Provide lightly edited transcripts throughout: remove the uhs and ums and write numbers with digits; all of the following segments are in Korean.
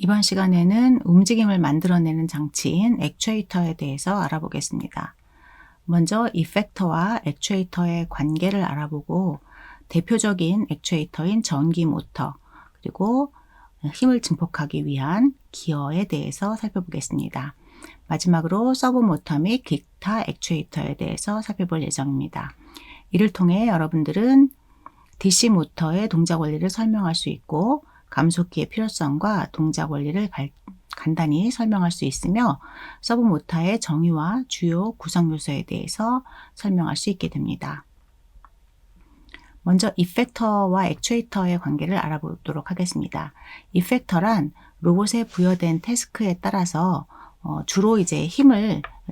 이번 시간에는 움직임을 만들어내는 장치인 액추에이터에 대해서 알아보겠습니다. 먼저 이펙터와 액추에이터의 관계를 알아보고 대표적인 액추에이터인 전기 모터 그리고 힘을 증폭하기 위한 기어에 대해서 살펴보겠습니다. 마지막으로 서브 모터 및 기타 액추에이터에 대해서 살펴볼 예정입니다. 이를 통해 여러분들은 DC 모터의 동작 원리를 설명할 수 있고 감속기의 필요성과 동작 원리를 간단히 설명할 수 있으며 서브 모터의 정의와 주요 구성 요소에 대해서 설명할 수 있게 됩니다. 먼저 이펙터와 액추에이터의 관계를 알아보도록 하겠습니다. 이펙터란 로봇에 부여된 태스크에 따라서 주로 이제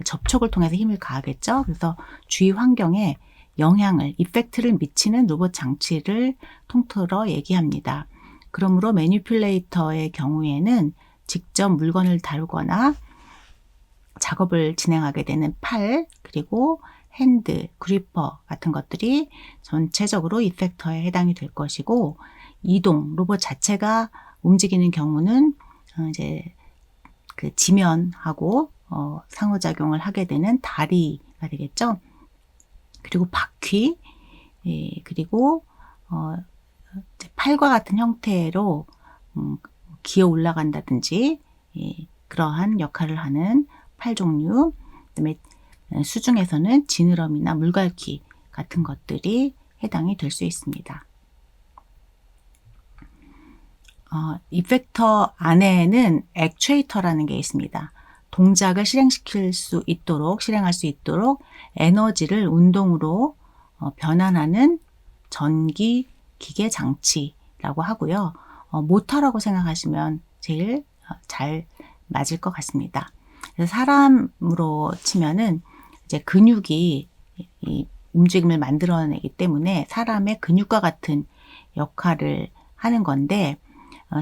접촉을 통해서 힘을 가하겠죠. 그래서 주위 환경에 영향을, 이펙트를 미치는 로봇 장치를 통틀어 얘기합니다. 그러므로 매니퓰레이터의 경우에는 직접 물건을 다루거나 작업을 진행하게 되는 팔, 그리고 핸드, 그리퍼 같은 것들이 전체적으로 이펙터에 해당이 될 것이고, 이동, 로봇 자체가 움직이는 경우는 이제 그 지면하고 상호작용을 하게 되는 다리가 되겠죠. 그리고 바퀴, 그리고 팔과 같은 형태로 기어 올라간다든지 그러한 역할을 하는 팔 종류, 그다음에 수중에서는 지느러미나 물갈퀴 같은 것들이 해당이 될 수 있습니다. 이펙터 안에는 액추에이터라는 게 있습니다. 동작을 실행할 수 있도록 에너지를 운동으로 변환하는 전기 기계 장치라고 하고요. 모터라고 생각하시면 제일 잘 맞을 것 같습니다. 그래서 사람으로 치면은 이제 근육이 이 움직임을 만들어내기 때문에 사람의 근육과 같은 역할을 하는 건데,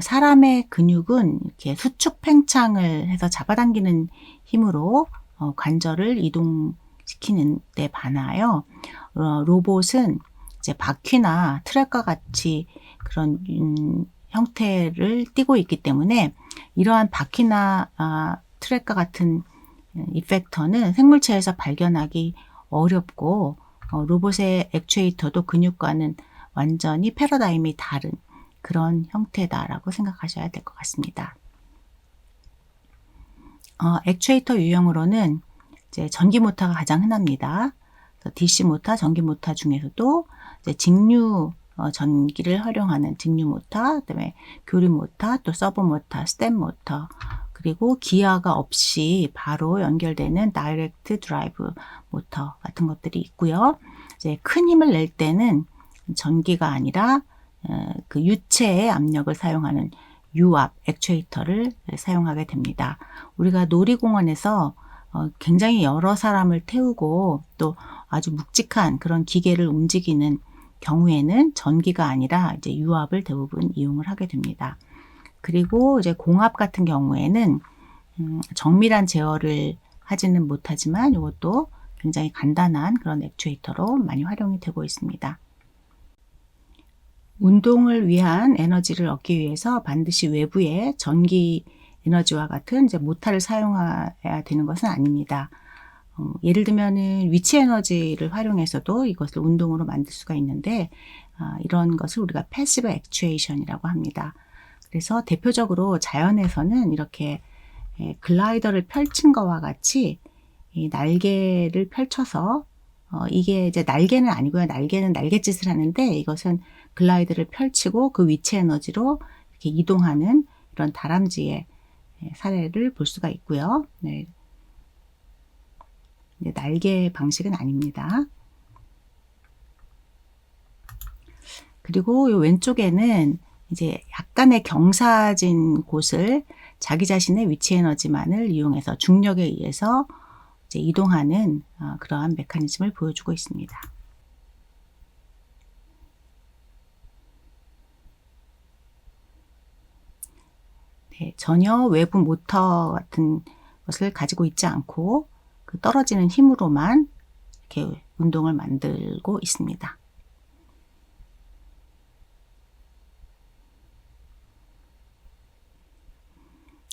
사람의 근육은 이렇게 수축 팽창을 해서 잡아당기는 힘으로 관절을 이동시키는 데 반하여 로봇은 이제 바퀴나 트랙과 같이 그런 형태를 띠고 있기 때문에 이러한 바퀴나 트랙과 같은 이펙터는 생물체에서 발견하기 어렵고 로봇의 액추에이터도 근육과는 완전히 패러다임이 다른 그런 형태다라고 생각하셔야 될 것 같습니다. 액추에이터 유형으로는 이제 전기 모터가 가장 흔합니다. DC 모터, 전기 모터 중에서도 이제 직류 전기를 활용하는 직류 모터, 그다음에 교리 모터, 또 서브 모터, 스텝 모터, 그리고 기어가 없이 바로 연결되는 다이렉트 드라이브 모터 같은 것들이 있고요. 이제 큰 힘을 낼 때는 전기가 아니라 그 유체의 압력을 사용하는 유압 액추에이터를 사용하게 됩니다. 우리가 놀이공원에서 굉장히 여러 사람을 태우고 또 아주 묵직한 그런 기계를 움직이는 경우에는 전기가 아니라 이제 유압을 대부분 이용을 하게 됩니다. 그리고 이제 공압 같은 경우에는 정밀한 제어를 하지는 못하지만 이것도 굉장히 간단한 그런 액추에이터로 많이 활용이 되고 있습니다. 운동을 위한 에너지를 얻기 위해서 반드시 외부의 전기 에너지와 같은 이제 모터를 사용해야 되는 것은 아닙니다. 예를 들면은 위치 에너지를 활용해서도 이것을 운동으로 만들 수가 있는데, 이런 것을 우리가 패시브 액추에이션이라고 합니다. 그래서 대표적으로 자연에서는 이렇게 글라이더를 펼친 것과 같이 이 날개를 펼쳐서 이게 이제 날개는 아니고요. 날개는 날갯짓을 하는데, 이것은 글라이드를 펼치고 그 위치 에너지로 이렇게 이동하는 이런 다람쥐의 사례를 볼 수가 있고요. 네. 날개 방식은 아닙니다. 그리고 이 왼쪽에는 이제 약간의 경사진 곳을 자기 자신의 위치 에너지만을 이용해서 중력에 의해서 이제 이동하는 그러한 메커니즘을 보여주고 있습니다. 네, 전혀 외부 모터 같은 것을 가지고 있지 않고 그 떨어지는 힘으로만 이렇게 운동을 만들고 있습니다.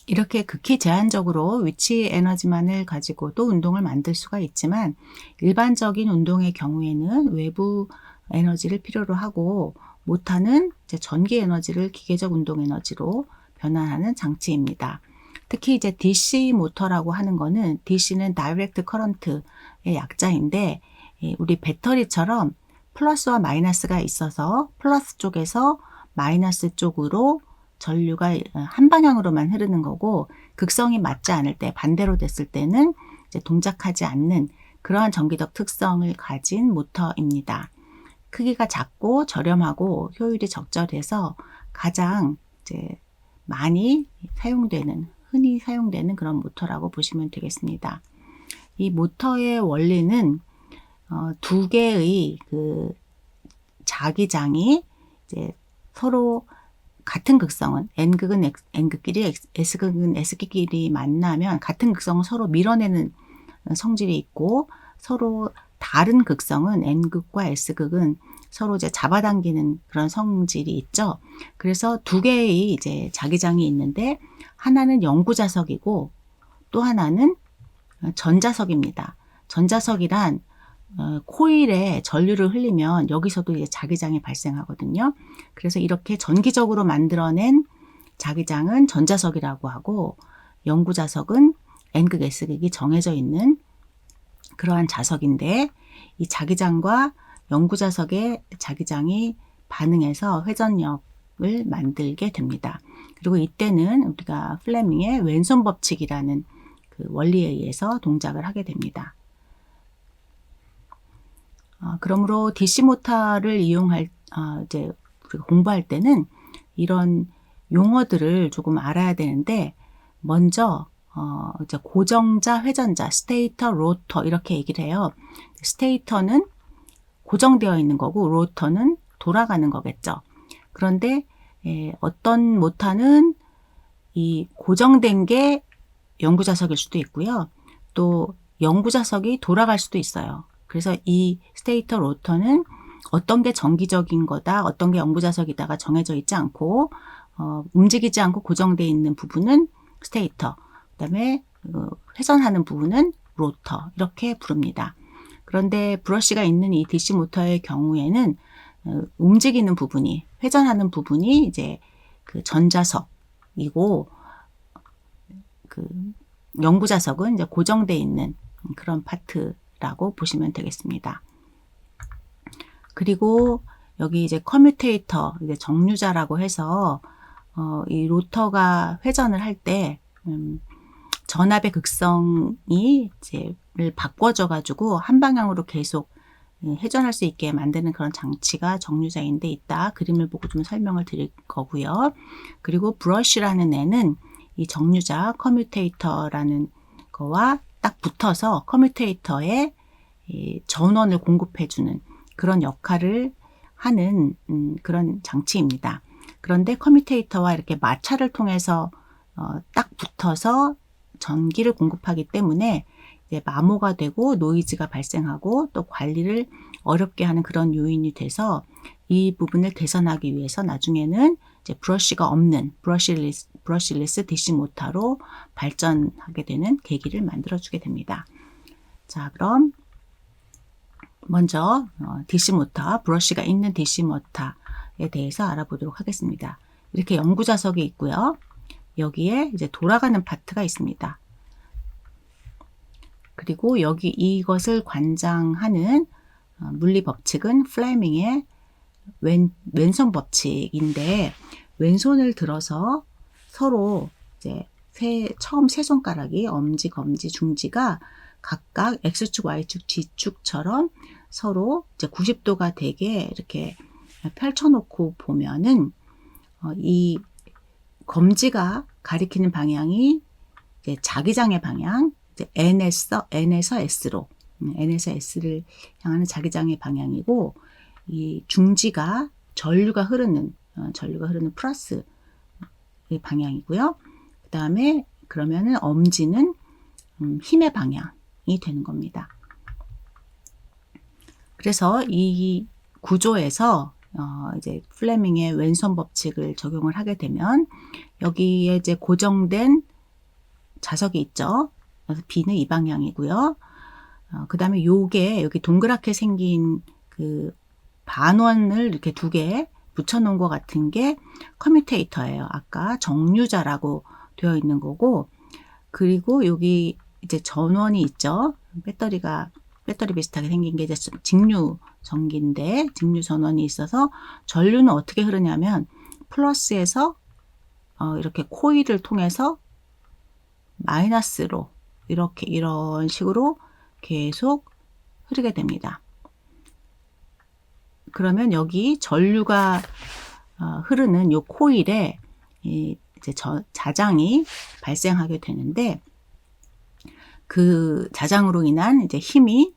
이렇게 극히 제한적으로 위치 에너지만을 가지고도 운동을 만들 수가 있지만 일반적인 운동의 경우에는 외부 에너지를 필요로 하고 모타는 이제 전기 에너지를 기계적 운동 에너지로 변환하는 장치입니다. 특히 이제 DC 모터라고 하는 거는 DC는 Direct Current의 약자인데 우리 배터리처럼 플러스와 마이너스가 있어서 플러스 쪽에서 마이너스 쪽으로 전류가 한 방향으로만 흐르는 거고 극성이 맞지 않을 때 반대로 됐을 때는 이제 동작하지 않는 그러한 전기적 특성을 가진 모터입니다. 크기가 작고 저렴하고 효율이 적절해서 가장 이제 많이 사용되는 흔히 사용되는 그런 모터라고 보시면 되겠습니다. 이 모터의 원리는 두 개의 그 자기장이 이제 서로 같은 극성은 N극은 N극끼리 S극은 S극끼리 만나면 같은 극성은 서로 밀어내는 성질이 있고 서로 다른 극성은 N극과 S극은 서로 이제 잡아당기는 그런 성질이 있죠. 그래서 두 개의 이제 자기장이 있는데 하나는 영구자석이고 또 하나는 전자석입니다. 전자석이란 코일에 전류를 흘리면 여기서도 이제 자기장이 발생하거든요. 그래서 이렇게 전기적으로 만들어낸 자기장은 전자석이라고 하고 영구자석은 N극, S극이 정해져 있는 그러한 자석인데 이 자기장과 영구자석의 자기장이 반응해서 회전력을 만들게 됩니다. 그리고 이때는 우리가 플레밍의 왼손 법칙이라는 그 원리에 의해서 동작을 하게 됩니다. 그러므로 DC 모터를 이용할 이제 우리가 공부할 때는 이런 용어들을 조금 알아야 되는데 먼저 이제 고정자, 회전자, 스테이터, 로터 이렇게 얘기를 해요. 스테이터는 고정되어 있는 거고 로터는 돌아가는 거겠죠. 그런데 어떤 모터는 이 고정된 게 영구자석일 수도 있고요. 또 영구자석이 돌아갈 수도 있어요. 그래서 이 스테이터, 로터는 어떤 게 정기적인 거다, 어떤 게 영구자석이다가 정해져 있지 않고 움직이지 않고 고정되어 있는 부분은 스테이터, 그 다음에 회전하는 부분은 로터 이렇게 부릅니다. 그런데 브러쉬가 있는 이 DC 모터의 경우에는 움직이는 부분이, 회전하는 부분이 이제 그 전자석이고 그 영구자석은 이제 고정되어 있는 그런 파트라고 보시면 되겠습니다. 그리고 여기 이제 커뮤테이터, 이제 정류자라고 해서 이 로터가 회전을 할 때 전압의 극성이 이제를 바꿔줘 가지고 한 방향으로 계속 회전할 수 있게 만드는 그런 장치가 정류자인데 이따 그림을 보고 좀 설명을 드릴 거고요. 그리고 브러쉬라는 애는 이 정류자 커뮤테이터라는 거와 딱 붙어서 커뮤테이터에 전원을 공급해주는 그런 역할을 하는 그런 장치입니다. 그런데 커뮤테이터와 이렇게 마찰을 통해서 딱 붙어서 전기를 공급하기 때문에 이제 마모가 되고 노이즈가 발생하고 또 관리를 어렵게 하는 그런 요인이 돼서 이 부분을 개선하기 위해서 나중에는 이제 브러쉬가 없는 브러쉬리스 DC 모터로 발전하게 되는 계기를 만들어주게 됩니다. 자, 그럼 먼저 DC 모터, 브러쉬가 있는 DC 모터에 대해서 알아보도록 하겠습니다. 이렇게 영구자석이 있고요. 여기에 이제 돌아가는 파트가 있습니다. 그리고 여기 이것을 관장하는 물리 법칙은 플레밍의 왼손 법칙인데 왼손을 들어서 서로 이제 처음 세 손가락이 엄지, 검지, 중지가 각각 X축, Y축, G축처럼 서로 이제 90도가 되게 이렇게 펼쳐놓고 보면은 이 검지가 가리키는 방향이 이제 자기장의 방향, 이제 N에서 S로, N에서 S를 향하는 자기장의 방향이고, 이 중지가 전류가 흐르는 플러스의 방향이고요. 그 다음에 그러면은 엄지는 힘의 방향이 되는 겁니다. 그래서 이 구조에서 이제 플레밍의 왼손 법칙을 적용을 하게 되면 여기에 이제 고정된 자석이 있죠. 그래서 B는 이 방향이고요. 그 다음에 요게 여기 동그랗게 생긴 그 반원을 이렇게 두 개 붙여놓은 것 같은 게 커뮤테이터예요. 아까 정류자라고 되어 있는 거고, 그리고 여기 이제 전원이 있죠. 배터리 비슷하게 생긴 게 이제 직류 전기인데, 직류 전원이 있어서 전류는 어떻게 흐르냐면 플러스에서 이렇게 코일을 통해서 마이너스로 이렇게 이런 식으로 계속 흐르게 됩니다. 그러면 여기 전류가 흐르는 요 코일에 이제 자장이 발생하게 되는데, 그 자장으로 인한 이제 힘을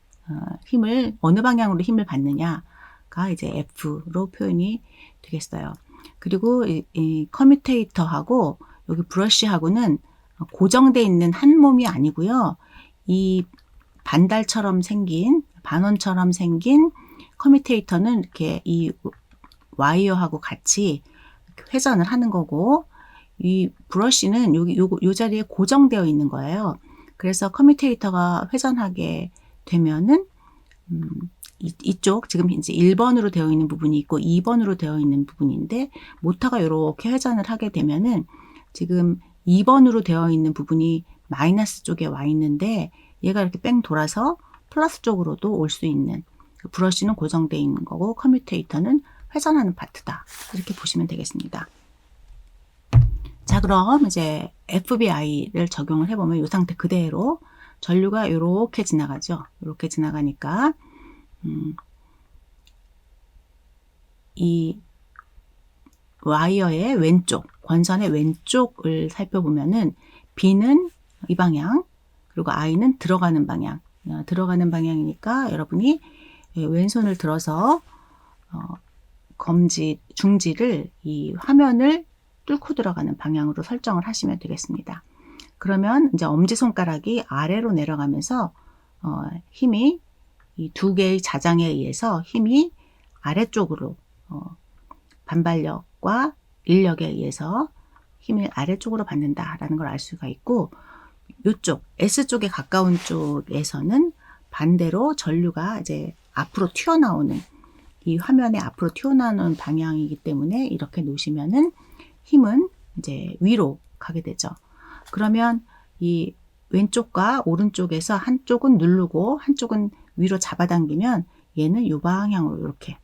어느 방향으로 힘을 받느냐가 이제 F로 표현이 되겠어요. 그리고 이 커뮤테이터하고 여기 브러쉬하고는 고정되어 있는 한 몸이 아니고요. 이 반달처럼 생긴, 반원처럼 생긴 커뮤테이터는 이렇게 이 와이어하고 같이 회전을 하는 거고, 이 브러쉬는 요 자리에 고정되어 있는 거예요. 그래서 커뮤테이터가 회전하게 되면은 이쪽 지금 이제 1번으로 되어 있는 부분이 있고 2번으로 되어 있는 부분인데, 모터가 이렇게 회전을 하게 되면은 지금 2번으로 되어 있는 부분이 마이너스 쪽에 와 있는데, 얘가 이렇게 뺑 돌아서 플러스 쪽으로도 올 수 있는, 브러쉬는 고정되어 있는 거고 커뮤테이터는 회전하는 파트다, 이렇게 보시면 되겠습니다. 자, 그럼 이제 FBI를 적용을 해보면 이 상태 그대로 전류가 이렇게 지나가죠. 이렇게 지나가니까 이 와이어의 왼쪽, 권선의 왼쪽을 살펴보면은 B는 이 방향, 그리고 I는 들어가는 방향. 들어가는 방향이니까 여러분이 왼손을 들어서 중지를 이 화면을 뚫고 들어가는 방향으로 설정을 하시면 되겠습니다. 그러면 이제 엄지손가락이 아래로 내려가면서 힘이 이 두 개의 자장에 의해서 힘이 아래쪽으로 반발력과 인력에 의해서 힘을 아래쪽으로 받는다라는 걸 알 수가 있고, 이쪽 S쪽에 가까운 쪽에서는 반대로 전류가 이제 앞으로 튀어나오는, 이 화면에 앞으로 튀어나오는 방향이기 때문에 이렇게 놓으시면은 힘은 이제 위로 가게 되죠. 그러면 이 왼쪽과 오른쪽에서 한쪽은 누르고 한쪽은 위로 잡아당기면 얘는 이 방향으로 이렇게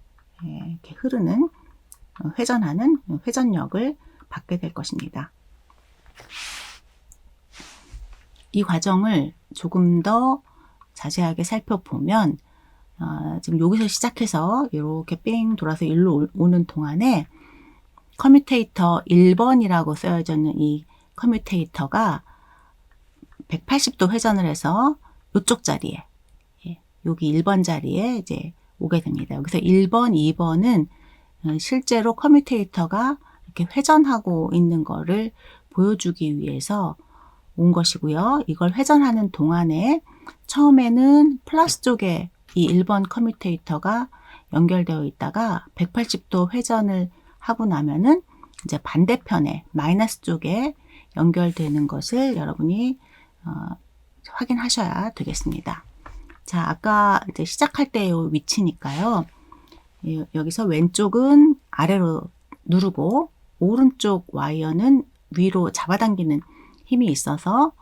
흐르는, 회전하는 회전력을 받게 될 것입니다. 이 과정을 조금 더 자세하게 살펴보면 지금 여기서 시작해서 이렇게 뺑 돌아서 일로 오는 동안에 커뮤테이터 1번이라고 쓰여져 있는 이 커뮤테이터가 180도 회전을 해서 이쪽 자리에, 여기 1번 자리에 이제 오게 됩니다. 여기서 1번, 2번은 실제로 커뮤테이터가 이렇게 회전하고 있는 거를 보여주기 위해서 온 것이고요. 이걸 회전하는 동안에 처음에는 플러스 쪽에 이 1번 커뮤테이터가 연결되어 있다가 180도 회전을 하고 나면은 이제 반대편에 마이너스 쪽에 연결되는 것을 여러분이 확인하셔야 되겠습니다. 자, 아까 이제 시작할 때의 위치니까요. 여기서 왼쪽은 아래로 누르고 오른쪽 와이어는 위로 잡아당기는 힘이 있어서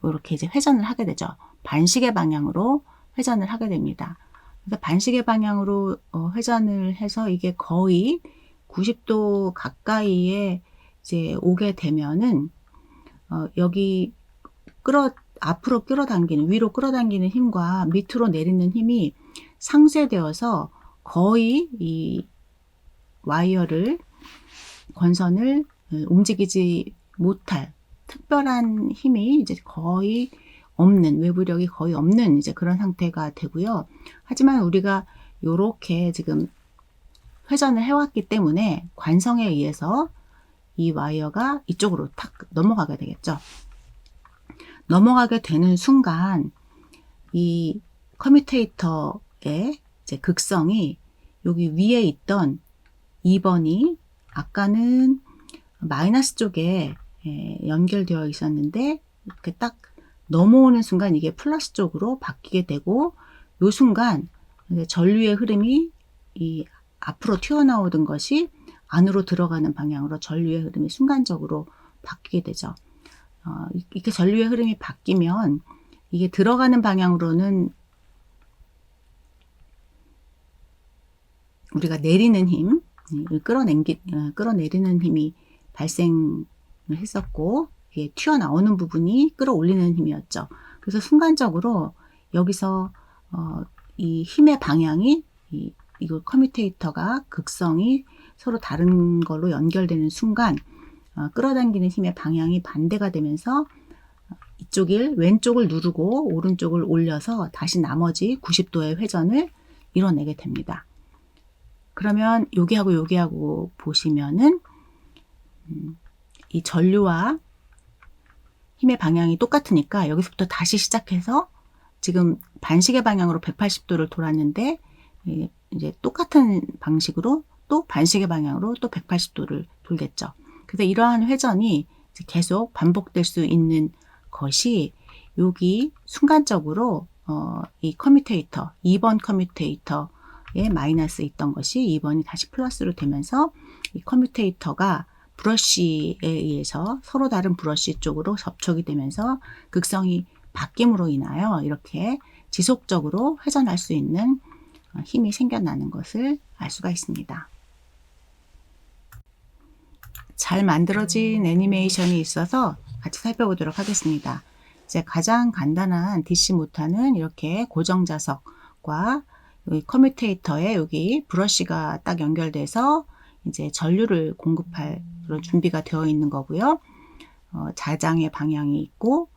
이렇게 이제 회전을 하게 되죠. 반시계 방향으로 회전을 하게 됩니다. 그래서 반시계 방향으로 회전을 해서 이게 거의 90도 가까이에 이제 오게 되면은 여기 앞으로 끌어당기는, 위로 끌어당기는 힘과 밑으로 내리는 힘이 상쇄되어서 거의 이 와이어를, 권선을 움직이지 못할 특별한 힘이 이제 거의 없는, 외부력이 거의 없는 이제 그런 상태가 되고요. 하지만 우리가 요렇게 지금 회전을 해왔기 때문에 관성에 의해서 이 와이어가 이쪽으로 탁 넘어가게 되겠죠. 넘어가게 되는 순간 이 커뮤테이터의 이제 극성이 여기 위에 있던 2번이 아까는 마이너스 쪽에 연결되어 있었는데 이렇게 딱 넘어오는 순간 이게 플러스 쪽으로 바뀌게 되고, 요 순간 전류의 흐름이 이 앞으로 튀어나오던 것이 안으로 들어가는 방향으로 전류의 흐름이 순간적으로 바뀌게 되죠. 이렇게 전류의 흐름이 바뀌면 이게 들어가는 방향으로는 우리가 내리는 힘, 끌어내리는 힘이 발생을 했었고, 이게 튀어나오는 부분이 끌어올리는 힘이었죠. 그래서 순간적으로 여기서 이 힘의 방향이 이거 커뮤테이터가 극성이 서로 다른 걸로 연결되는 순간 끌어당기는 힘의 방향이 반대가 되면서 왼쪽을 누르고 오른쪽을 올려서 다시 나머지 90도의 회전을 이뤄내게 됩니다. 그러면 여기하고 보시면은 이 전류와 힘의 방향이 똑같으니까 여기서부터 다시 시작해서 지금 반시계 방향으로 180도를 돌았는데, 이제 똑같은 방식으로 또 반시계 방향으로 또 180도를 돌겠죠. 그래서 이러한 회전이 계속 반복될 수 있는 것이 여기 순간적으로 이 커뮤테이터, 2번 커뮤테이터에 마이너스 있던 것이 2번이 다시 플러스로 되면서 이 커뮤테이터가 브러쉬에 의해서 서로 다른 브러쉬 쪽으로 접촉이 되면서 극성이 바뀜으로 인하여 이렇게 지속적으로 회전할 수 있는 힘이 생겨나는 것을 알 수가 있습니다. 잘 만들어진 애니메이션이 있어서 같이 살펴보도록 하겠습니다. 이제 가장 간단한 DC 모터는 이렇게 고정 자석과 여기 커뮤테이터에 여기 브러쉬가 딱 연결돼서 이제 전류를 공급할 그런 준비가 되어 있는 거고요. 자장의 방향이 있고,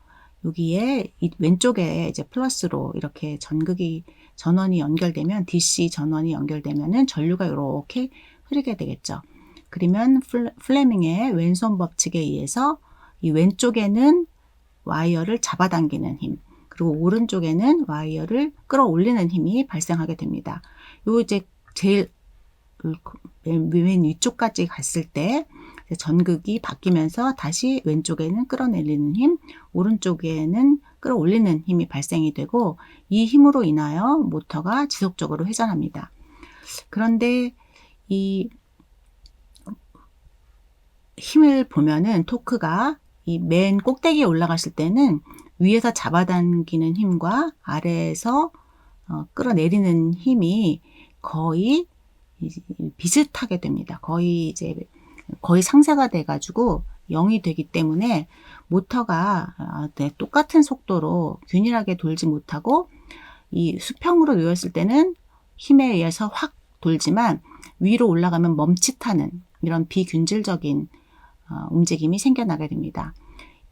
여기에 왼쪽에 이제 플러스로 이렇게 전원이 연결되면, DC 전원이 연결되면은 전류가 이렇게 흐르게 되겠죠. 그러면 플레밍의 왼손 법칙에 의해서 이 왼쪽에는 와이어를 잡아당기는 힘, 그리고 오른쪽에는 와이어를 끌어올리는 힘이 발생하게 됩니다. 요 이제 제일 맨 위쪽까지 갔을 때 전극이 바뀌면서 다시 왼쪽에는 끌어내리는 힘, 오른쪽에는 끌어올리는 힘이 발생이 되고, 이 힘으로 인하여 모터가 지속적으로 회전합니다. 그런데 이 힘을 보면은 토크가 이 맨 꼭대기에 올라갔을 때는 위에서 잡아당기는 힘과 아래에서 끌어내리는 힘이 거의 비슷하게 됩니다. 거의 상쇄가 돼가지고 0이 되기 때문에 모터가 똑같은 속도로 균일하게 돌지 못하고, 이 수평으로 놓였을 때는 힘에 의해서 확 돌지만 위로 올라가면 멈칫하는 이런 비균질적인 움직임이 생겨나게 됩니다.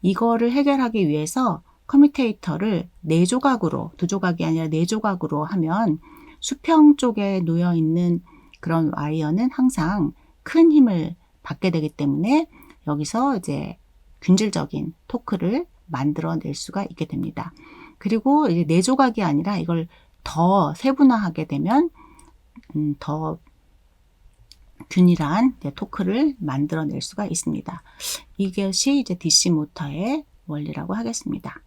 이거를 해결하기 위해서 커뮤테이터를 4조각으로, 2조각이 아니라 4조각으로 하면 수평 쪽에 놓여 있는 그런 와이어는 항상 큰 힘을 받게 되기 때문에 여기서 이제 균질적인 토크를 만들어낼 수가 있게 됩니다. 그리고 이제 4조각이 아니라 이걸 더 세분화하게 되면 더 균일한 토크를 만들어낼 수가 있습니다. 이것이 이제 DC 모터의 원리라고 하겠습니다.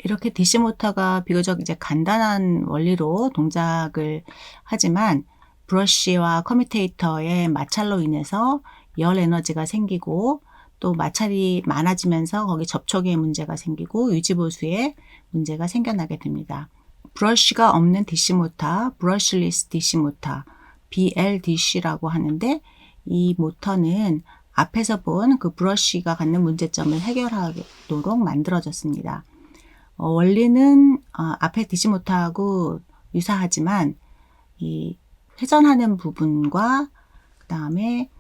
이렇게 DC 모터가 비교적 이제 간단한 원리로 동작을 하지만, 브러쉬와 커뮤테이터의 마찰로 인해서 열 에너지가 생기고, 또 마찰이 많아지면서 거기 접촉에 문제가 생기고 유지보수에 문제가 생겨나게 됩니다. 브러쉬가 없는 DC 모터, 브러쉬리스 DC 모터, BLDC라고 하는데, 이 모터는 앞에서 본 그 브러쉬가 갖는 문제점을 해결하도록 만들어졌습니다. 원리는 앞에 DC 모터하고 유사하지만 이 회전하는 부분과 그 다음에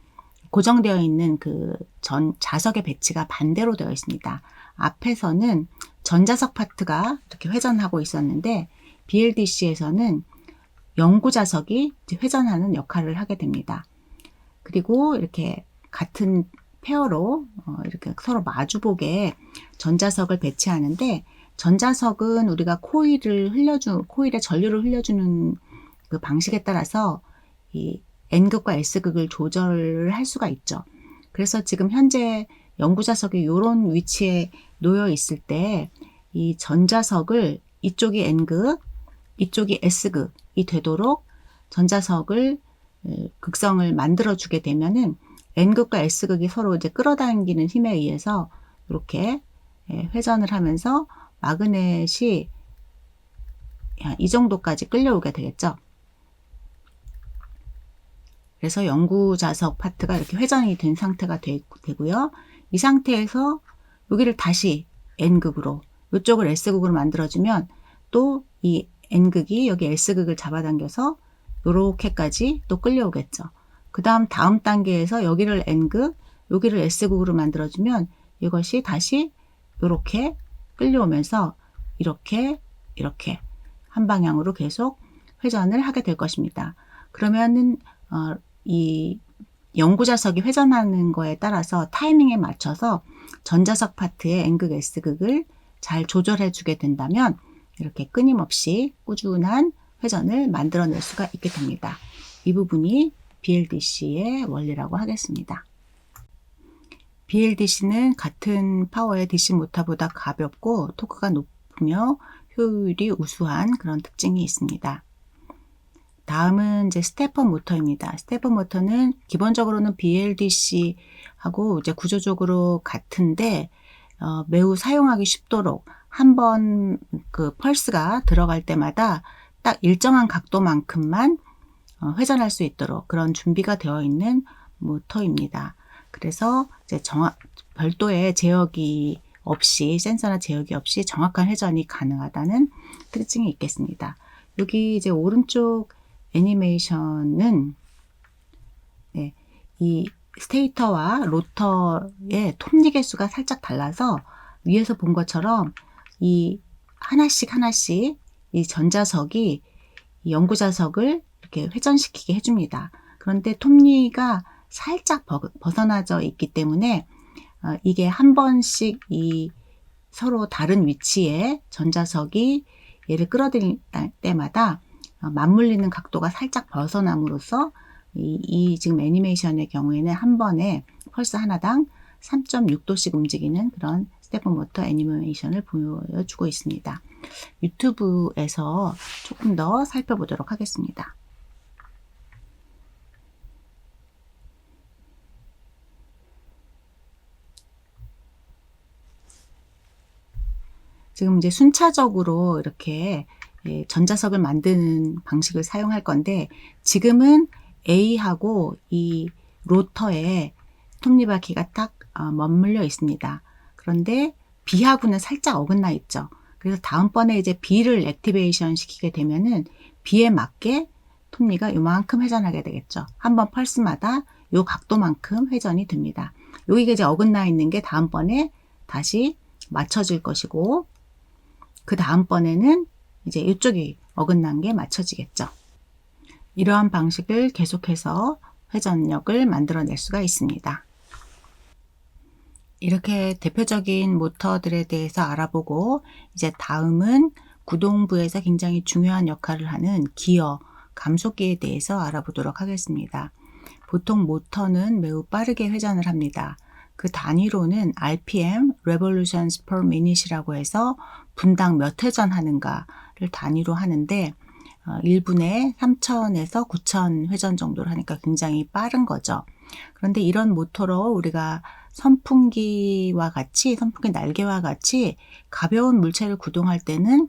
고정되어 있는 그 자석의 배치가 반대로 되어 있습니다. 앞에서는 전자석 파트가 이렇게 회전하고 있었는데, BLDC에서는 영구 자석이 회전하는 역할을 하게 됩니다. 그리고 이렇게 같은 페어로 이렇게 서로 마주보게 전자석을 배치하는데, 전자석은 우리가 코일에 전류를 흘려주는 그 방식에 따라서 이 N극과 S극을 조절을 할 수가 있죠. 그래서 지금 현재 영구자석이 이런 위치에 놓여 있을 때 이 전자석을 이쪽이 N극, 이쪽이 S극이 되도록 전자석을 극성을 만들어 주게 되면은 N극과 S극이 서로 이제 끌어당기는 힘에 의해서 이렇게 회전을 하면서 마그넷이 이 정도까지 끌려오게 되겠죠. 그래서 영구자석 파트가 이렇게 회전이 된 상태가 되고요. 이 상태에서 여기를 다시 N극으로, 이쪽을 S극으로 만들어주면 또 이 N극이 여기 S극을 잡아당겨서 이렇게까지 또 끌려오겠죠. 그 다음 단계에서 여기를 N극, 여기를 S극으로 만들어주면 이것이 다시 이렇게 끌려오면서 이렇게 한 방향으로 계속 회전을 하게 될 것입니다. 그러면은 이 영구자석이 회전하는 거에 따라서 타이밍에 맞춰서 전자석 파트의 N극, S극을 잘 조절해 주게 된다면 이렇게 끊임없이 꾸준한 회전을 만들어낼 수가 있게 됩니다. 이 부분이 BLDC의 원리라고 하겠습니다. BLDC는 같은 파워의 DC 모터보다 가볍고 토크가 높으며 효율이 우수한 그런 특징이 있습니다. 다음은 이제 스테퍼 모터입니다. 스테퍼 모터는 기본적으로는 BLDC하고 이제 구조적으로 같은데 매우 사용하기 쉽도록 한번 그 펄스가 들어갈 때마다 딱 일정한 각도만큼만 회전할 수 있도록 그런 준비가 되어 있는 모터입니다. 그래서 이제 별도의 제어기 없이, 센서나 제어기 없이 정확한 회전이 가능하다는 특징이 있겠습니다. 여기 이제 오른쪽 애니메이션은 이 스테이터와 로터의 톱니 개수가 살짝 달라서 위에서 본 것처럼 이 하나씩 이 전자석이 이 영구자석을 이렇게 회전시키게 해줍니다. 그런데 톱니가 살짝 벗어나져 있기 때문에 이게 한 번씩 이 서로 다른 위치에 전자석이 얘를 끌어들일 때마다 맞물리는 각도가 살짝 벗어남으로써 이 지금 애니메이션의 경우에는 한 번에 펄스 하나당 3.6도씩 움직이는 그런 스테퍼 모터 애니메이션을 보여주고 있습니다. 유튜브에서 조금 더 살펴보도록 하겠습니다. 지금 이제 순차적으로 이렇게 전자석을 만드는 방식을 사용할 건데 지금은 A하고 이 로터에 톱니바퀴가 딱 맞물려 있습니다. 그런데 B하고는 살짝 어긋나 있죠. 그래서 다음번에 이제 B를 액티베이션 시키게 되면은 B에 맞게 톱니가 요만큼 회전하게 되겠죠. 한번 펄스마다 요 각도만큼 회전이 됩니다. 여기가 이제 어긋나 있는 게 다음번에 다시 맞춰질 것이고 그 다음번에는 이제 이쪽이 어긋난 게 맞춰지겠죠. 이러한 방식을 계속해서 회전력을 만들어낼 수가 있습니다. 이렇게 대표적인 모터들에 대해서 알아보고 이제 다음은 구동부에서 굉장히 중요한 역할을 하는 기어, 감속기에 대해서 알아보도록 하겠습니다. 보통 모터는 매우 빠르게 회전을 합니다. 그 단위로는 RPM, Revolutions per Minute이라고 해서 분당 몇 회전 하는가를 단위로 하는데 1분에 3,000에서 9,000 회전 정도를 하니까 굉장히 빠른 거죠. 그런데 이런 모터로 우리가 선풍기와 같이, 선풍기 날개와 같이 가벼운 물체를 구동할 때는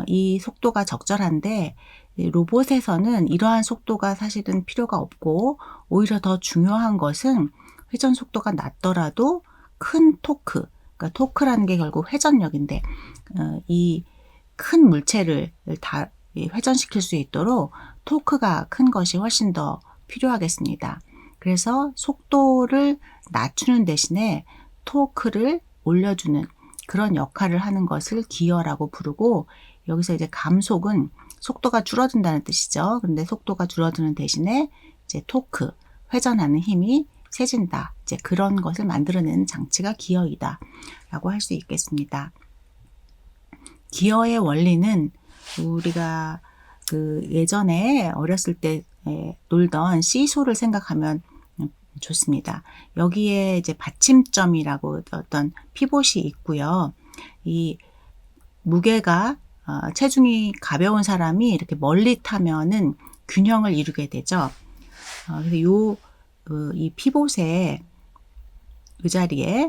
이 속도가 적절한데 로봇에서는 이러한 속도가 사실은 필요가 없고 오히려 더 중요한 것은 회전 속도가 낮더라도 큰 토크, 그러니까 토크라는 게 결국 회전력인데 이 큰 물체를 다 회전시킬 수 있도록 토크가 큰 것이 훨씬 더 필요하겠습니다. 그래서 속도를 낮추는 대신에 토크를 올려주는 그런 역할을 하는 것을 기어라고 부르고 여기서 이제 감속은 속도가 줄어든다는 뜻이죠. 그런데 속도가 줄어드는 대신에 이제 토크, 회전하는 힘이 세진다. 이제 그런 것을 만들어내는 장치가 기어이다. 라고 할 수 있겠습니다. 기어의 원리는 우리가 그 예전에 어렸을 때 놀던 시소를 생각하면 좋습니다. 여기에 이제 받침점이라고 어떤 피봇이 있고요. 이 무게가 체중이 가벼운 사람이 이렇게 멀리 타면은 균형을 이루게 되죠. 그래서 이 피봇의 자리에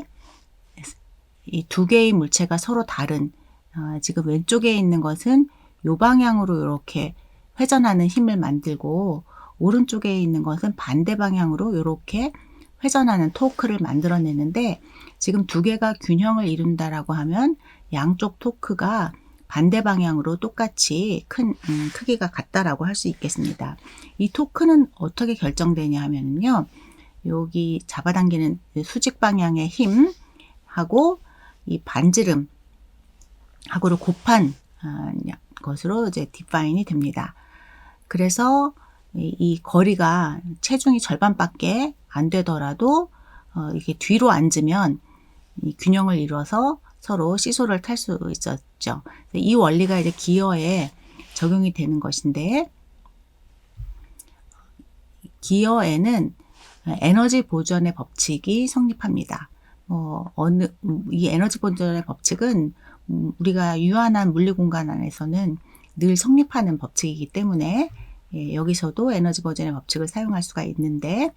이 두 개의 물체가 서로 다른 지금 왼쪽에 있는 것은 요 방향으로 이렇게 회전하는 힘을 만들고 오른쪽에 있는 것은 반대 방향으로 이렇게 회전하는 토크를 만들어내는데 지금 두 개가 균형을 이룬다라고 하면 양쪽 토크가 반대 방향으로 똑같이 큰 크기가 같다라고 할 수 있겠습니다. 이 토크는 어떻게 결정되냐 하면요. 여기 잡아당기는 수직 방향의 힘하고 이 반지름 하고를 곱한 것으로 이제 디파인이 됩니다. 그래서 이 거리가 체중이 절반밖에 안 되더라도 이렇게 뒤로 앉으면 이 균형을 이루어서 서로 시소를 탈 수 있었죠. 이 원리가 이제 기어에 적용이 되는 것인데 기어에는 에너지 보존의 법칙이 성립합니다. 이 에너지 보존의 법칙은 우리가 유한한 물리 공간 안에서는 늘 성립하는 법칙이기 때문에 여기서도 에너지 보존의 법칙을 사용할 수가 있는데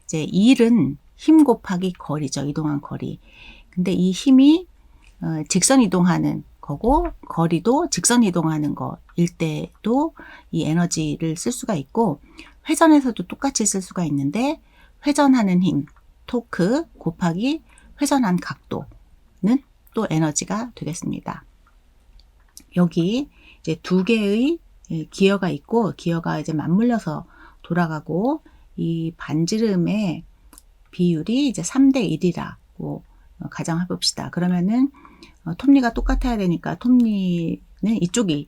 이제 일은 힘 곱하기 거리죠. 이동한 거리. 근데 이 힘이 직선 이동하는 거고 거리도 직선 이동하는 거일 때도 이 에너지를 쓸 수가 있고 회전에서도 똑같이 쓸 수가 있는데 회전하는 힘, 토크 곱하기 회전한 각도는 또 에너지가 되겠습니다. 여기 이제 두 개의 기어가 있고 기어가 이제 맞물려서 돌아가고 이 반지름의 비율이 이제 3대 1이라고 가정해 봅시다. 그러면은 톱니가 똑같아야 되니까 톱니는 이쪽이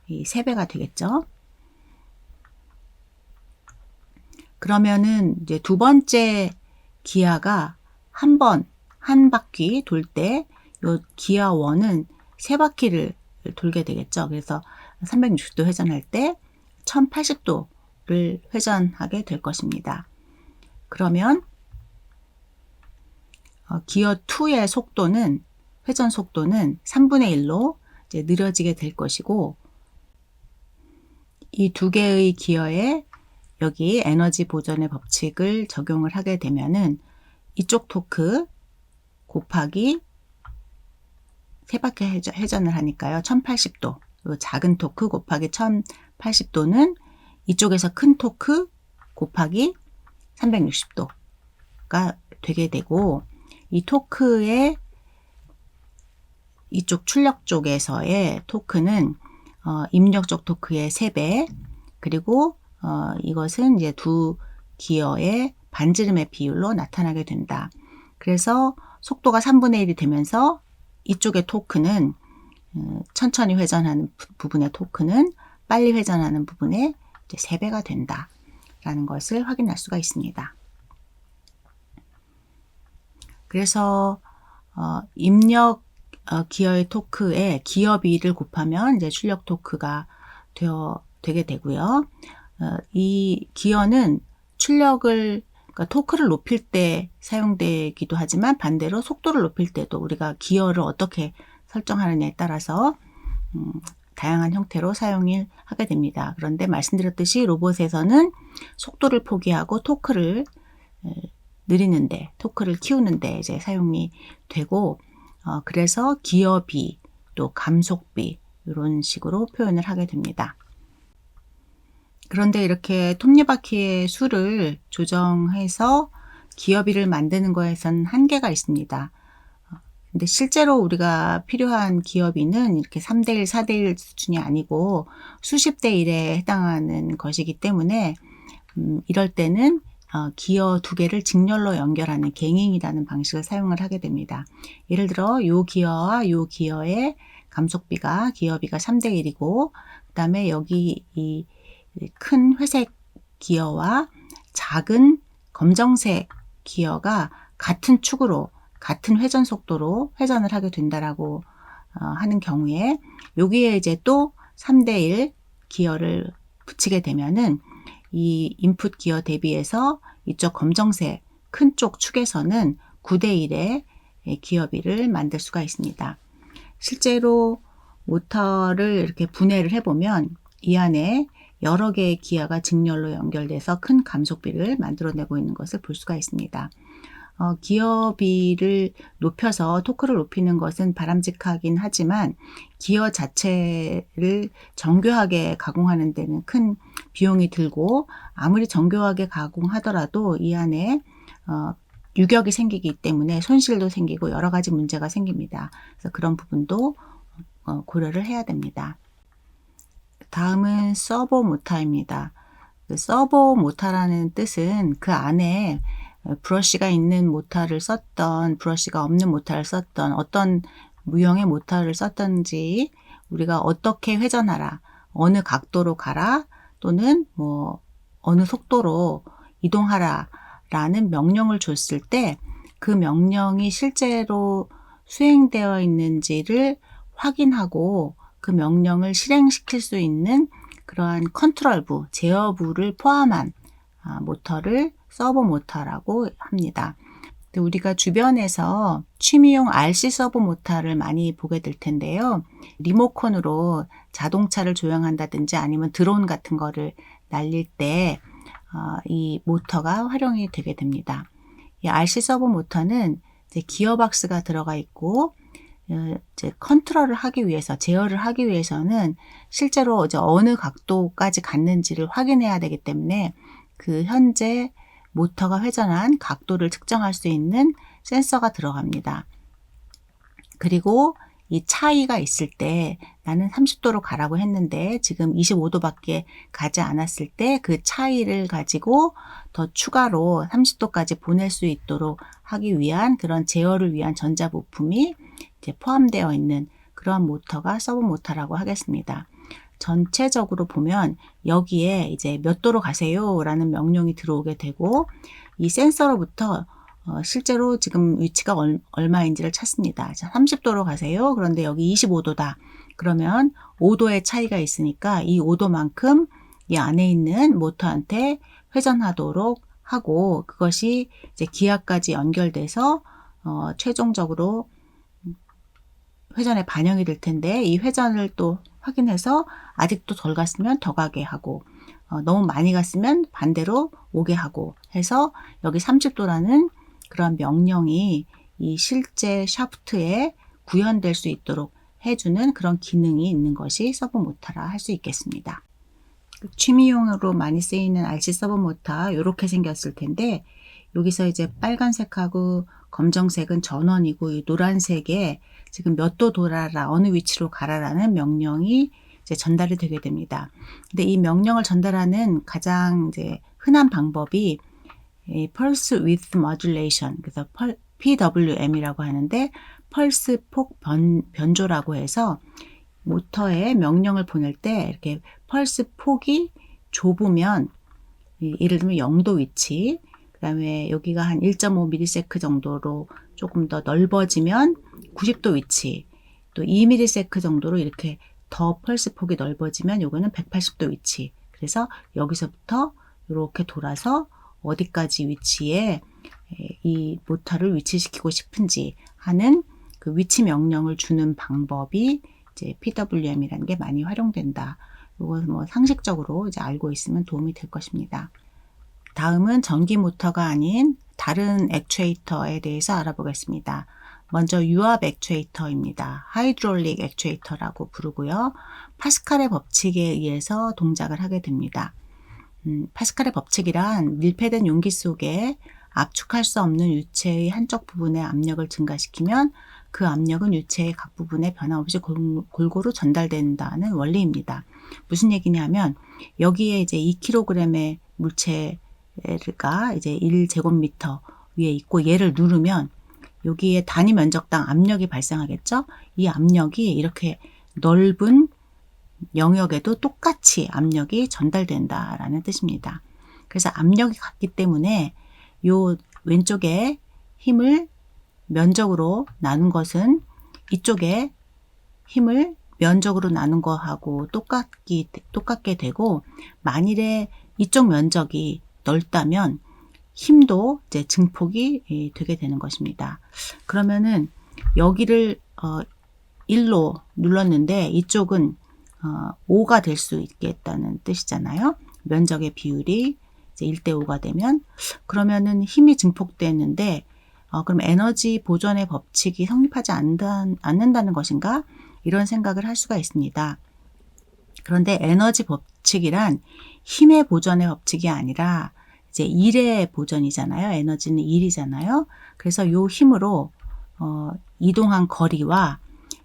3배가 되겠죠. 그러면은 이제 두 번째 기아가 한 바퀴 돌 때 요 기아 1은 3바퀴를 돌게 되겠죠. 그래서 360도 회전할 때 1080도를 회전하게 될 것입니다. 그러면 기어 2의 속도는 회전 속도는 3분의 1로 이제 느려지게 될 것이고 이 두 개의 기어에 여기 에너지 보존의 법칙을 적용을 하게 되면은 이쪽 토크 곱하기 3바퀴 회전을 하니까요. 1080도. 작은 토크 곱하기 1080도는 이쪽에서 큰 토크 곱하기 360도가 되게 되고 이 토크의 이쪽 출력 쪽에서의 토크는 입력 쪽 토크의 3배 그리고 이것은 이제 두 기어의 반지름의 비율로 나타나게 된다. 그래서 속도가 3분의 1이 되면서 이쪽의 토크는 천천히 회전하는 부분의 토크는 빨리 회전하는 부분의 이제 3배가 된다라는 것을 확인할 수가 있습니다. 그래서 입력 기어의 토크에 기어비를 곱하면 이제 출력 토크가 되게 되고요. 이 기어는 출력을 그러니까 토크를 높일 때 사용되기도 하지만 반대로 속도를 높일 때도 우리가 기어를 어떻게 설정하느냐에 따라서 다양한 형태로 사용을 하게 됩니다. 그런데 말씀드렸듯이 로봇에서는 속도를 포기하고 토크를 느리는데 토크를 키우는데 이제 사용이 되고 그래서 기어비 또 감속비 이런 식으로 표현을 하게 됩니다. 그런데 이렇게 톱니바퀴의 수를 조정해서 기어비를 만드는 거에선 한계가 있습니다. 근데 실제로 우리가 필요한 기어비는 이렇게 3대1, 4대1 수준이 아니고 수십 대 1에 해당하는 것이기 때문에 이럴 때는 기어 두 개를 직렬로 연결하는 갱잉이라는 방식을 사용을 하게 됩니다. 예를 들어 요 기어와 요 기어의 감속비가 기어비가 3대 1이고 그 다음에 여기 이 큰 회색 기어와 작은 검정색 기어가 같은 축으로 같은 회전 속도로 회전을 하게 된다라고 하는 경우에 여기에 이제 또 3대 1 기어를 붙이게 되면은 이 인풋 기어 대비해서 이쪽 검정색 큰 쪽 축에서는 9대1의 기어비를 만들 수가 있습니다. 실제로 모터를 이렇게 분해를 해보면 이 안에 여러 개의 기어가 직렬로 연결돼서 큰 감속비를 만들어내고 있는 것을 볼 수가 있습니다. 기어비를 높여서 토크를 높이는 것은 바람직하긴 하지만 기어 자체를 정교하게 가공하는 데는 큰 비용이 들고, 아무리 정교하게 가공하더라도 이 안에 유격이 생기기 때문에 손실도 생기고 여러 가지 문제가 생깁니다. 그래서 그런 부분도 고려를 해야 됩니다. 다음은 서보 모터입니다. 서보 모터라는 뜻은 그 안에 브러쉬가 있는 모터를 썼던, 브러쉬가 없는 모터를 썼던, 어떤 무형의 모터를 썼던지 우리가 어떻게 회전하라, 어느 각도로 가라, 또는 뭐 어느 속도로 이동하라 라는 명령을 줬을 때 그 명령이 실제로 수행되어 있는지를 확인하고 그 명령을 실행시킬 수 있는 그러한 컨트롤부, 제어부를 포함한 모터를 서보 모터라고 합니다. 우리가 주변에서 취미용 RC 서보 모터를 많이 보게 될 텐데요. 리모컨으로 자동차를 조향한다든지 아니면 드론 같은 거를 날릴 때 이 모터가 활용이 되게 됩니다. 이 RC 서보 모터는 이제 기어박스가 들어가 있고, 이제 컨트롤을 하기 위해서, 제어를 하기 위해서는 실제로 이제 어느 각도까지 갔는지를 확인해야 되기 때문에 그 현재 모터가 회전한 각도를 측정할 수 있는 센서가 들어갑니다. 그리고 이 차이가 있을 때 나는 30도로 가라고 했는데 지금 25도밖에 가지 않았을 때 그 차이를 가지고 더 추가로 30도까지 보낼 수 있도록 하기 위한 그런 제어를 위한 전자부품이 이제 포함되어 있는 그런 모터가 서보 모터라고 하겠습니다. 전체적으로 보면 여기에 이제 몇 도로 가세요 라는 명령이 들어오게 되고, 이 센서로부터 실제로 지금 위치가 얼마인지를 찾습니다. 자, 30도로 가세요. 그런데 여기 25도다. 그러면 5도의 차이가 있으니까 이 5도만큼 이 안에 있는 모터한테 회전하도록 하고, 그것이 이제 기압까지 연결돼서 최종적으로 회전에 반영이 될 텐데, 이 회전을 또 확인해서 아직도 덜 갔으면 더 가게 하고, 너무 많이 갔으면 반대로 오게 하고 해서 여기 30도라는 그런 명령이 이 실제 샤프트에 구현될 수 있도록 해주는 그런 기능이 있는 것이 서보 모터라 할 수 있겠습니다. 취미용으로 많이 쓰이는 RC 서보 모터 이렇게 생겼을 텐데, 여기서 이제 빨간색하고 검정색은 전원이고 이 노란색에 지금 몇 도 돌아라, 어느 위치로 가라라는 명령이 이제 전달이 되게 됩니다. 근데 이 명령을 전달하는 가장 이제 흔한 방법이 Pulse Width Modulation, 그래서 PWM이라고 하는데, 펄스 폭 변조라고 해서 모터에 명령을 보낼 때 이렇게 펄스 폭이 좁으면, 예를 들면 0도 위치, 그 다음에 여기가 한 1.5ms 정도로 조금 더 넓어지면 90도 위치, 또 2ms 정도로 이렇게 더 펄스 폭이 넓어지면 요거는 180도 위치. 그래서 여기서부터 이렇게 돌아서 어디까지 위치에 이 모터를 위치시키고 싶은지 하는 그 위치 명령을 주는 방법이 이제 PWM이라는 게 많이 활용된다. 이건 뭐 상식적으로 이제 알고 있으면 도움이 될 것입니다. 다음은 전기 모터가 아닌 다른 액추에이터에 대해서 알아보겠습니다. 먼저 유압 액추에이터입니다. 하이드롤릭 액추에이터라고 부르고요. 파스칼의 법칙에 의해서 동작을 하게 됩니다. 파스칼의 법칙이란 밀폐된 용기 속에 압축할 수 없는 유체의 한쪽 부분의 압력을 증가시키면 그 압력은 유체의 각 부분에 변함없이 골고루 전달된다는 원리입니다. 무슨 얘기냐면 여기에 이제 2kg의 물체가 이제 1제곱미터 위에 있고 얘를 누르면 여기에 단위 면적당 압력이 발생하겠죠? 이 압력이 이렇게 넓은 영역에도 똑같이 압력이 전달된다라는 뜻입니다. 그래서 압력이 같기 때문에 요 왼쪽에 힘을 면적으로 나눈 것은 이쪽에 힘을 면적으로 나눈 거하고 똑같게 되고, 만일에 이쪽 면적이 넓다면 힘도 이제 증폭이 되게 되는 것입니다. 그러면은 여기를 1로 눌렀는데 이쪽은 5가 될 수 있겠다는 뜻이잖아요. 면적의 비율이 이제 1대5가 되면, 그러면은 힘이 증폭되는데 그럼 에너지 보존의 법칙이 성립하지 않는다는 것인가? 이런 생각을 할 수가 있습니다. 그런데 에너지 법칙이란 힘의 보존의 법칙이 아니라 이제 일의 보존이잖아요. 에너지는 일이잖아요. 그래서 요 힘으로 이동한 거리와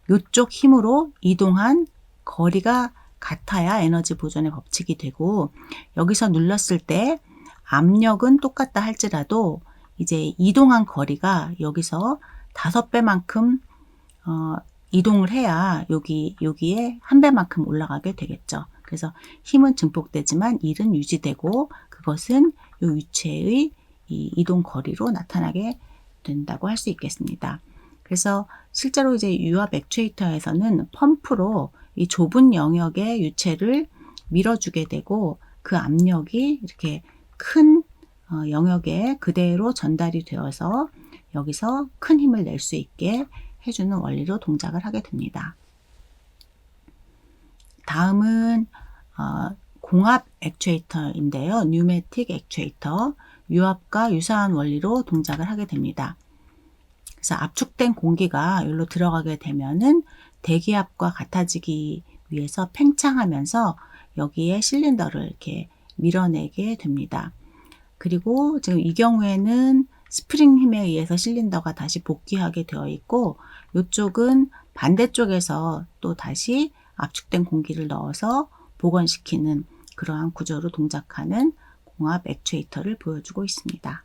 요쪽 힘으로 이동한 거리가 같아야 에너지 보존의 법칙이 되고, 여기서 눌렀을 때 압력은 똑같다 할지라도 이제 이동한 거리가 여기서 5배만큼 이동을 해야 여기에 1배만큼 올라가게 되겠죠. 그래서 힘은 증폭되지만 일은 유지되고, 그것은 이 유체의 이 이동 거리로 나타나게 된다고 할 수 있겠습니다. 그래서 실제로 이제 유압 액추에이터에서는 펌프로 이 좁은 영역의 유체를 밀어주게 되고, 그 압력이 이렇게 큰 영역에 그대로 전달이 되어서 여기서 큰 힘을 낼 수 있게 해주는 원리로 동작을 하게 됩니다. 다음은 공압 액추에이터인데요. 뉴매틱 액추에이터, 유압과 유사한 원리로 동작을 하게 됩니다. 그래서 압축된 공기가 여기로 들어가게 되면은 대기압과 같아지기 위해서 팽창하면서 여기에 실린더를 이렇게 밀어내게 됩니다. 그리고 지금 이 경우에는 스프링 힘에 의해서 실린더가 다시 복귀하게 되어 있고, 이쪽은 반대쪽에서 또 다시 압축된 공기를 넣어서 복원시키는 그러한 구조로 동작하는 공압 액추에이터를 보여주고 있습니다.